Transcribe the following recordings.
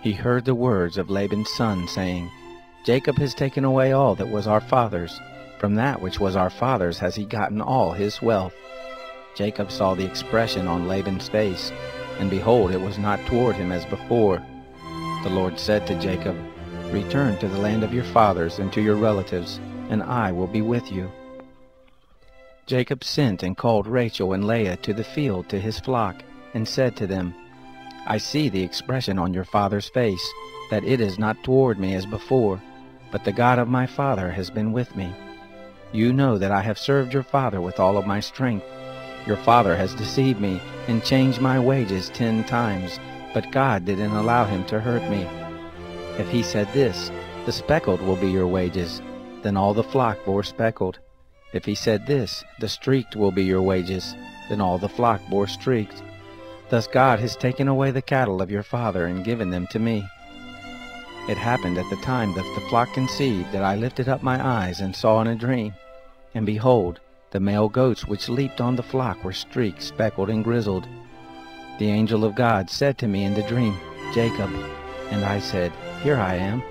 he heard the words of Laban's son, saying, Jacob has taken away all that was our father's. From that which was our father's has he gotten all his wealth. Jacob saw the expression on Laban's face, and behold, it was not toward him as before. The Lord said to Jacob, Return to the land of your fathers and to your relatives, and I will be with you. Jacob sent and called Rachel and Leah to the field to his flock, and said to them, I see the expression on your father's face, that it is not toward me as before, but the God of my father has been with me. You know that I have served your father with all of my strength. Your father has deceived me and changed my wages 10 times, but God didn't allow him to hurt me. If he said this, the speckled will be your wages, then all the flock bore speckled. If he said this, the streaked will be your wages, then all the flock bore streaked. Thus God has taken away the cattle of your father and given them to me. It happened at the time that the flock conceived that I lifted up my eyes and saw in a dream, and behold, the male goats which leaped on the flock were streaked, speckled, and grizzled. The angel of God said to me in the dream, Jacob. And I said, Here I am.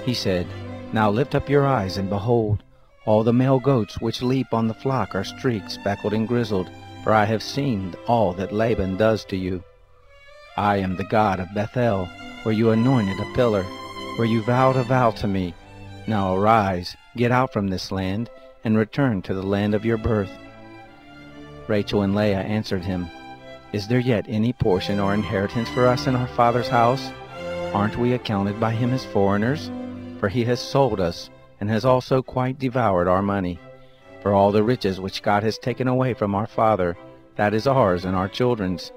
He said, Now lift up your eyes, and behold, all the male goats which leap on the flock are streaked, speckled, and grizzled, for I have seen all that Laban does to you. I am the God of Bethel, where you anointed a pillar, where you vowed a vow to me. Now arise, get out from this land, and return to the land of your birth. Rachel and Leah answered him, Is there yet any portion or inheritance for us in our father's house? Aren't we accounted by him as foreigners? For he has sold us, and has also quite devoured our money. For all the riches which God has taken away from our father, that is ours and our children's.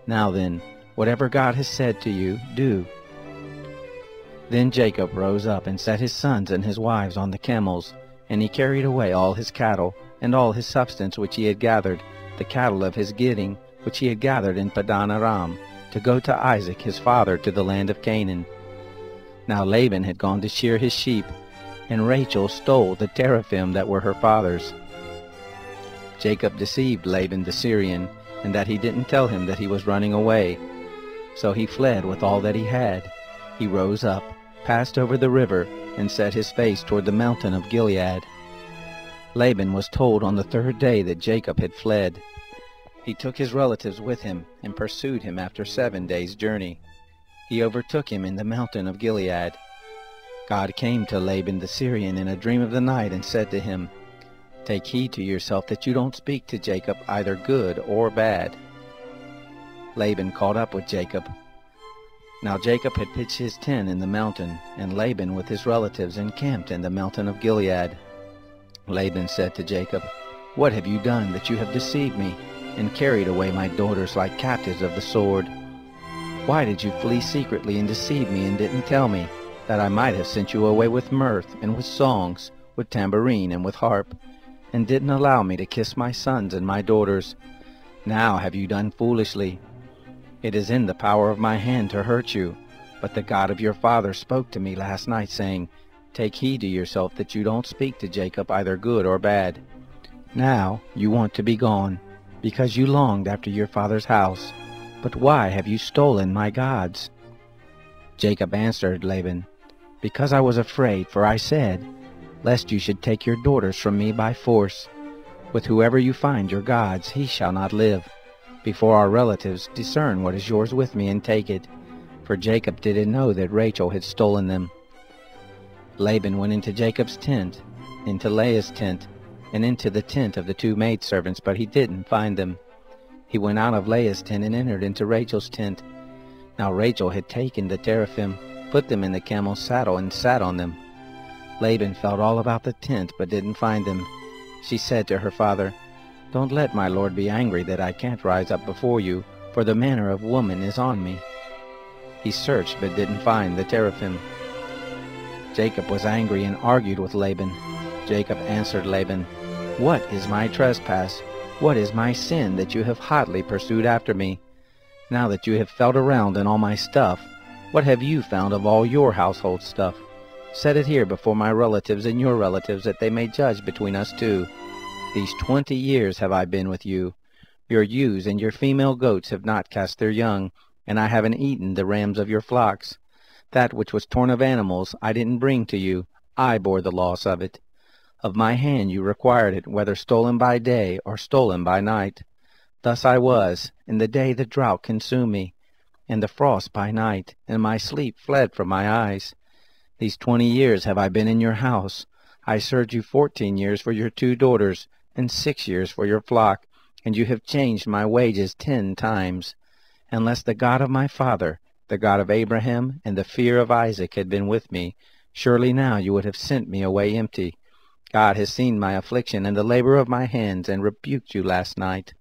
Now then, whatever God has said to you, do. Then Jacob rose up and set his sons and his wives on the camels, and he carried away all his cattle, and all his substance which he had gathered, the cattle of his getting, which he had gathered in Padan Aram, to go to Isaac his father to the land of Canaan. Now Laban had gone to shear his sheep, and Rachel stole the teraphim that were her father's. Jacob deceived Laban the Syrian, and that he didn't tell him that he was running away. So he fled with all that he had. He rose up, passed over the river, and set his face toward the mountain of Gilead. Laban was told on the 3rd day that Jacob had fled. He took his relatives with him, and pursued him after 7 days' journey. He overtook him in the mountain of Gilead. God came to Laban the Syrian in a dream of the night, and said to him, Take heed to yourself that you don't speak to Jacob either good or bad. Laban caught up with Jacob. Now Jacob had pitched his tent in the mountain, and Laban with his relatives encamped in the mountain of Gilead. Laban said to Jacob, What have you done that you have deceived me, and carried away my daughters like captives of the sword? Why did you flee secretly and deceive me and didn't tell me, that I might have sent you away with mirth, and with songs, with tambourine, and with harp, and didn't allow me to kiss my sons and my daughters? Now have you done foolishly. It is in the power of my hand to hurt you, but the God of your father spoke to me last night, saying, Take heed to yourself that you don't speak to Jacob either good or bad. Now you want to be gone, because you longed after your father's house. But why have you stolen my gods? Jacob answered Laban, Because I was afraid, for I said, Lest you should take your daughters from me by force. With whoever you find your gods, he shall not live. Before our relatives, discern what is yours with me, and take it. For Jacob didn't know that Rachel had stolen them. Laban went into Jacob's tent, into Leah's tent, and into the tent of the 2 maidservants, but he didn't find them. He went out of Leah's tent and entered into Rachel's tent. Now Rachel had taken the teraphim, put them in the camel's saddle, and sat on them. Laban felt all about the tent, but didn't find them. She said to her father, Don't let my lord be angry that I can't rise up before you, for the manner of woman is on me. He searched, but didn't find the teraphim. Jacob was angry and argued with Laban. Jacob answered Laban, What is my trespass? What is my sin that you have hotly pursued after me? Now that you have felt around in all my stuff, what have you found of all your household stuff? Set it here before my relatives and your relatives, that they may judge between us 2. These 20 years have I been with you. Your ewes and your female goats have not cast their young, and I haven't eaten the rams of your flocks. That which was torn of animals I didn't bring to you. I bore the loss of it. Of my hand you required it, whether stolen by day or stolen by night. Thus I was. In the day the drought consumed me, and the frost by night, and my sleep fled from my eyes. These 20 years have I been in your house. I served you 14 years for your 2 daughters, and 6 years for your flock, and you have changed my wages 10 times. Unless the God of my father, the God of Abraham, and the fear of Isaac had been with me, surely now you would have sent me away empty. God has seen my affliction and the labor of my hands, and rebuked you last night.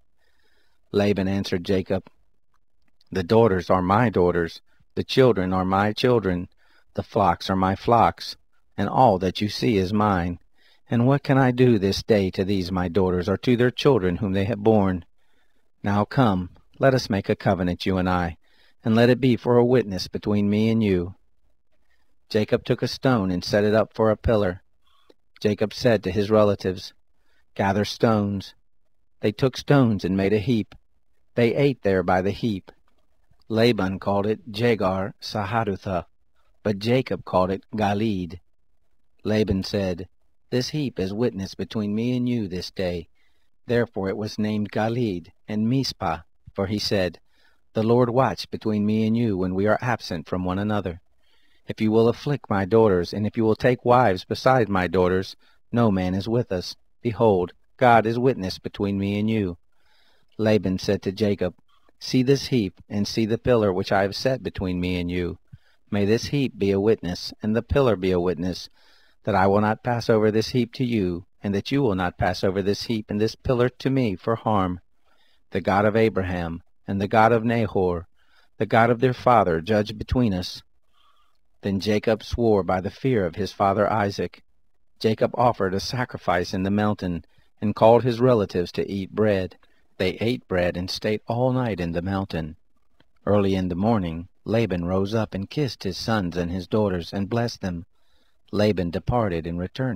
Laban answered Jacob, The daughters are my daughters, the children are my children, the flocks are my flocks, and all that you see is mine. And what can I do this day to these my daughters, or to their children whom they have borne? Now come, let us make a covenant, you and I, and let it be for a witness between me and you. Jacob took a stone and set it up for a pillar. Jacob said to his relatives, Gather stones. They took stones and made a heap. They ate there by the heap. Laban called it Jegar Sahadutha, but Jacob called it Gilead. Laban said, This heap is witness between me and you this day. Therefore it was named Gilead and Mizpah, for he said, The Lord watch between me and you when we are absent from one another. If you will afflict my daughters, and if you will take wives beside my daughters, no man is with us. Behold, God is witness between me and you. Laban said to Jacob, See this heap, and see the pillar which I have set between me and you. May this heap be a witness, and the pillar be a witness, that I will not pass over this heap to you, and that you will not pass over this heap and this pillar to me for harm. The God of Abraham, and the God of Nahor, the God of their father, judge between us. Then Jacob swore by the fear of his father Isaac. Jacob offered a sacrifice in the mountain, and called his relatives to eat bread. They ate bread and stayed all night in the mountain. Early in the morning, Laban rose up and kissed his sons and his daughters, and blessed them. Laban departed and returned